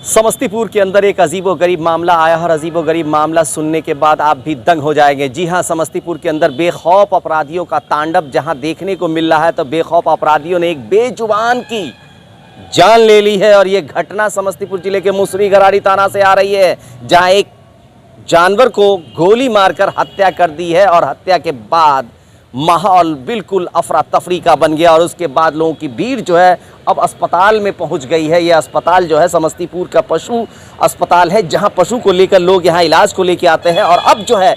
समस्तीपुर के अंदर एक अजीबोगरीब मामला आया और अजीबोगरीब मामला सुनने के बाद आप भी दंग हो जाएंगे। जी हां, समस्तीपुर के अंदर बेखौफ अपराधियों का तांडव जहां देखने को मिल रहा है, तो बेखौफ अपराधियों ने एक बेजुबान की जान ले ली है। और ये घटना समस्तीपुर जिले के मुसरी घराड़ी थाना से आ रही है, जहां एक जानवर को गोली मारकर हत्या कर दी है और हत्या के बाद माहौल बिल्कुल अफरा तफरी का बन गया। और उसके बाद लोगों की भीड़ जो है अब अस्पताल में पहुंच गई है। यह अस्पताल जो है समस्तीपुर का पशु अस्पताल है, जहां पशु को लेकर लोग यहां इलाज को लेकर आते हैं। और अब जो है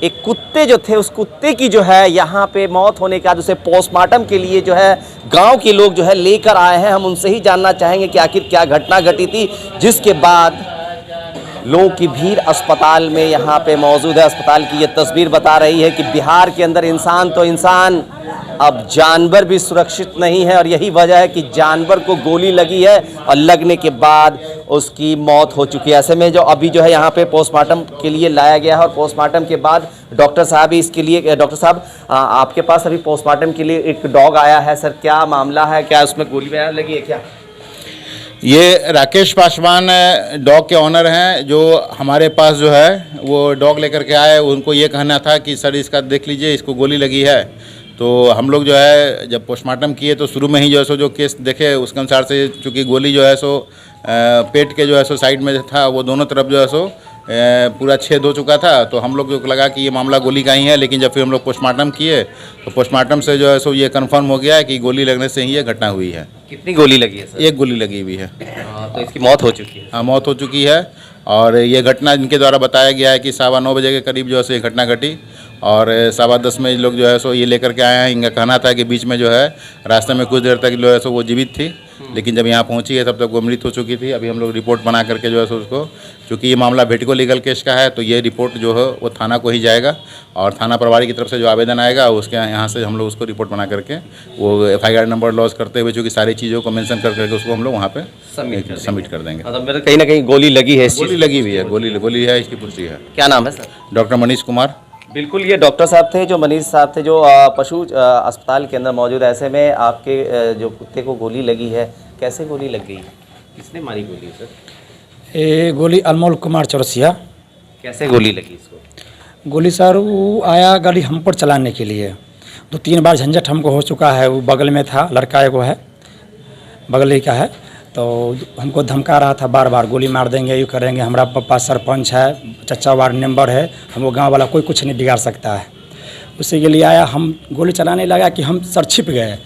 एक कुत्ते जो थे, उस कुत्ते की जो है यहाँ पे मौत होने के बाद उसे पोस्टमार्टम के लिए जो है गांव के लोग जो है लेकर आए हैं। हम उनसे ही जानना चाहेंगे कि आखिर क्या घटना घटी थी, जिसके बाद लोगों की भीड़ अस्पताल में यहाँ पे मौजूद है। अस्पताल की ये तस्वीर बता रही है कि बिहार के अंदर इंसान तो इंसान, अब जानवर भी सुरक्षित नहीं है। और यही वजह है कि जानवर को गोली लगी है और लगने के बाद उसकी मौत हो चुकी है। ऐसे में जो अभी जो है यहाँ पे पोस्टमार्टम के लिए लाया गया है और पोस्टमार्टम के बाद डॉक्टर साहब भी इसके लिए, डॉक्टर साहब आपके पास अभी पोस्टमार्टम के लिए एक डॉग आया है। सर, क्या मामला है, क्या उसमें गोली वगैरह लगी है क्या? ये राकेश पासवान डॉग के ऑनर हैं, जो हमारे पास जो है वो डॉग लेकर के आए। उनको ये कहना था कि सर इसका देख लीजिए, इसको गोली लगी है। तो हम लोग जो है जब पोस्टमार्टम किए तो शुरू में ही जो है सो जो केस देखे उसके अनुसार से, चूँकि गोली जो है सो पेट के जो है सो साइड में था, वो दोनों तरफ जो है सो पूरा छेद हो चुका था। तो हम लोग को लगा कि ये मामला गोली का ही है। लेकिन जब फिर हम लोग पोस्टमार्टम किए तो पोस्टमार्टम से जो है सो ये कंफर्म हो गया है कि गोली लगने से ही ये घटना हुई है। कितनी गोली लगी है सर? एक गोली लगी हुई है। तो इसकी मौत हो चुकी है? हाँ, मौत हो चुकी है। और ये घटना इनके द्वारा बताया गया है कि 9:15 बजे के करीब जो है सो ये घटना घटी। और 10:15 में लोग जो है सो ये लेकर के आए हैं। इनका कहना था कि बीच में जो है रास्ते में कुछ देर तक जो है सो वो जीवित थी, लेकिन जब यहाँ पहुँची है तब तक वो मृत हो चुकी थी। अभी हम लोग रिपोर्ट बना करके जो है सो उसको, चूँकि ये मामला वेटिको लीगल केस का है, तो ये रिपोर्ट जो है वो थाना को ही जाएगा। और थाना प्रभारी की तरफ से जो आवेदन आएगा उसके यहाँ से हम लोग उसको रिपोर्ट बना करके वो FIR नंबर लॉन्च करते हुए चूँकि सारी चीज़ों को मेंशन कर करके उसको हम लोग वहाँ पे सबमिट कर देंगे। मतलब मेरे कहीं ना कहीं गोली लगी है? गोली लगी हुई है, गोली है, इसकी पुष्टि है। क्या नाम है सर? डॉक्टर मनीष कुमार। बिल्कुल, ये डॉक्टर साहब थे, जो मनीष साहब थे, जो पशु अस्पताल के अंदर मौजूद। ऐसे में आपके जो कुत्ते को गोली लगी है, कैसे गोली लग गई, किसने मारी गोली सर? ये गोली अनमोल कुमार चौरसिया। कैसे गोली लगी इसको? गोली सर वो आया गाड़ी हम पर चलाने के लिए, 2-3 बार झंझट हमको हो चुका है। वो बगल में था, लड़का एगो है, बगल ही का है, तो हमको धमका रहा था बार बार, गोली मार देंगे, ये करेंगे। हमारा पापा सरपंच है, चचा वार्ड मेंबर है, हमको गांव वाला कोई कुछ नहीं बिगाड़ सकता है। उसी के लिए आया, हम गोली चलाने लगा कि हम सर छिप गए।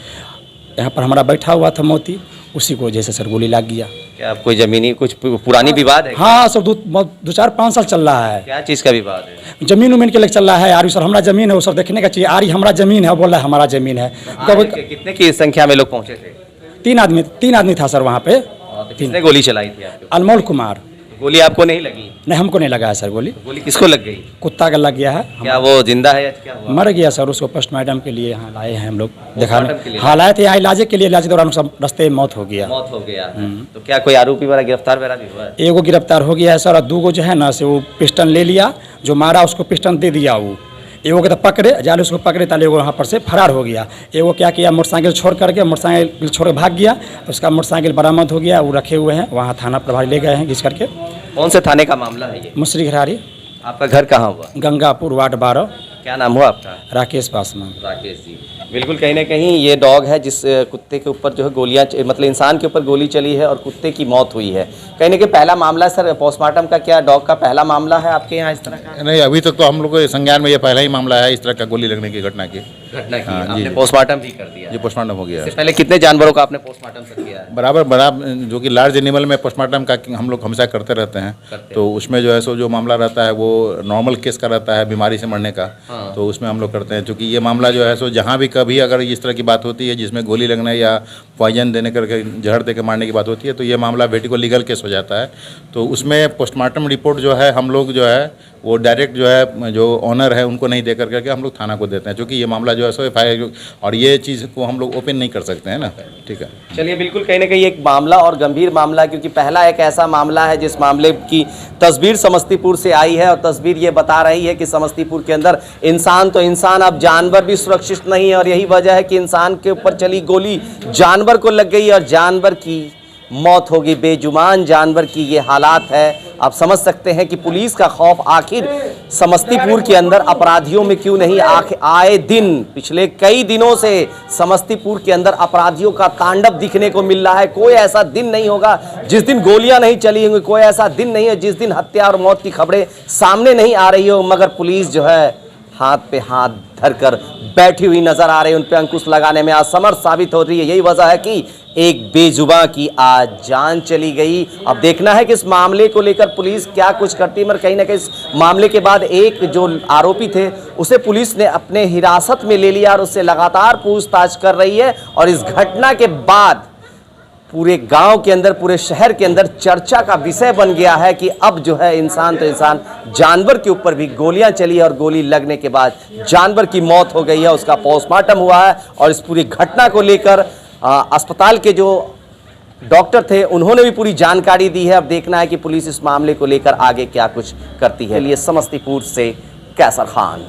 यहाँ पर हमारा बैठा हुआ था मोती, उसी को जैसे सर गोली लग गया। क्या कोई जमीनी कुछ पुरानी विवाद है? हाँ सर, 2-4-5 साल चल रहा है। क्या चीज़ का विवाद है? जमीन उमीन के लिए चल रहा है। यार सर हमारा जमीन है, वो सर देखने का चाहिए। यार हमारा जमीन है, बोल रहा है हमारा जमीन है। कितने की संख्या में लोग पहुंचे थे? 3 आदमी था सर वहाँ पे। किसने गोली चलाई थी आपको? अनमोल कुमार। गोली आपको नहीं लगी? नहीं, हमको नहीं लगा है सर गोली। गोली किसको लग गई? कुत्ता का लग गया है। क्या वो जिंदा है या क्या हुआ? मर गया सर, उसको पोस्टमार्टम के लिए यहाँ लाए हैं हम लोग पोस्टमार्टम के दिखाने। लिए? हाँ, लाए थे यहाँ इलाज के लिए। इलाज के दौरान सब रास्ते में मौत हो गया। मौत हो गया। तो क्या कोई आरोपी वाला गिरफ्तार वगैरह भी हुआ है? एगो गिरफ्तार हो गया है सर, और 2 जो है ना से वो पिस्टन ले लिया, जो मारा उसको पिस्टन दे दिया। वो एगो के तो पकड़े, जाले उसको पकड़े, ताले एगो वहाँ पर से फरार हो गया। एगो क्या किया, मोटरसाइकिल छोड़ करके मोटरसाइकिल छोड़ भाग गया। उसका मोटरसाइकिल बरामद हो गया, वो रखे हुए हैं वहाँ, थाना प्रभारी ले गए हैं घिस करके। कौन से थाने का मामला है ये? मुसरी घराड़ी। आपका घर कहाँ हुआ? गंगापुर, वार्ड 12। क्या नाम हुआ आपका? राकेश पासवान। राकेश जी। बिल्कुल, कहीं ना कहीं ये डॉग है जिस कुत्ते के ऊपर जो है गोलियां, मतलब इंसान के ऊपर गोली चली है और कुत्ते की मौत हुई है। कहीं ना कहीं पहला मामला सर पोस्टमार्टम का, क्या डॉग का पहला मामला है आपके यहाँ इस तरह का? नहीं, अभी तक तो हम लोग को संज्ञान में ये पहला ही मामला है इस तरह का गोली लगने की घटना की। हाँ, आपने पोस्टमार्टम भी कर दिया? ये पोस्टमार्टम हो गया है। पहले कितने जानवरों का आपने पोस्टमार्टम किया है? बराबर जो कि लार्ज एनिमल में पोस्टमार्टम का हम लोग हमेशा करते रहते हैं। तो उसमें जो है सो जो मामला रहता है वो नॉर्मल केस का रहता है, बीमारी से मरने का। तो उसमें हम लोग करते हैं, क्योंकि ये मामला जो है सो जहाँ भी कभी अगर इस तरह की बात होती है जिसमें गोली लगना या पॉइजन देने करके जहर दे के मारने की बात होती है, तो ये मामला वेटिको लीगल केस हो जाता है। तो उसमें पोस्टमार्टम रिपोर्ट जो है हम लोग जो है वो डायरेक्ट जो है जो ऑनर है उनको नहीं दे करके हम लोग थाना को देते हैं, क्योंकि ये मामला जो है सो FIR, और ये चीज़ को हम लोग ओपन नहीं कर सकते हैं ना। ठीक है, चलिए, बिल्कुल कहीं ना कहीं एक मामला और गंभीर मामला, क्योंकि पहला एक ऐसा मामला है जिस मामले की तस्वीर समस्तीपुर से आई है। और तस्वीर ये बता रही है कि समस्तीपुर के अंदर इंसान तो इंसान, अब जानवर भी सुरक्षित नहीं है। और यही वजह है कि इंसान के ऊपर चली गोली जानवर को लग गई और जानवर की मौत होगी। बेजुबान जानवर की ये हालात है। आप समझ सकते हैं कि पुलिस का खौफ आखिर समस्तीपुर के अंदर अपराधियों में क्यों नहीं। आए दिन पिछले कई दिनों से समस्तीपुर के अंदर अपराधियों का तांडव दिखने को मिल रहा है। कोई ऐसा दिन नहीं होगा जिस दिन गोलियां नहीं चली होंगी, कोई ऐसा दिन नहीं है जिस दिन हत्या और मौत की खबरें सामने नहीं आ रही हो, मगर पुलिस जो है हाथ पे हाथ धरकर बैठी हुई नजर आ रही है। उन पे अंकुश लगाने में असमर्थ साबित हो रही है। यही वजह है कि एक बेजुबां की आज जान चली गई। अब देखना है कि इस मामले को लेकर पुलिस क्या कुछ करती है, मगर कहीं ना कहीं इस मामले के बाद एक जो आरोपी थे उसे पुलिस ने अपने हिरासत में ले लिया और उससे लगातार पूछताछ कर रही है। और इस घटना के बाद पूरे गांव के अंदर, पूरे शहर के अंदर चर्चा का विषय बन गया है कि अब जो है इंसान तो इंसान, जानवर के ऊपर भी गोलियां चली और गोली लगने के बाद जानवर की मौत हो गई है। उसका पोस्टमार्टम हुआ है और इस पूरी घटना को लेकर अस्पताल के जो डॉक्टर थे उन्होंने भी पूरी जानकारी दी है। अब देखना है कि पुलिस इस मामले को लेकर आगे क्या कुछ करती है। लिए समस्तीपुर से कैसर खान।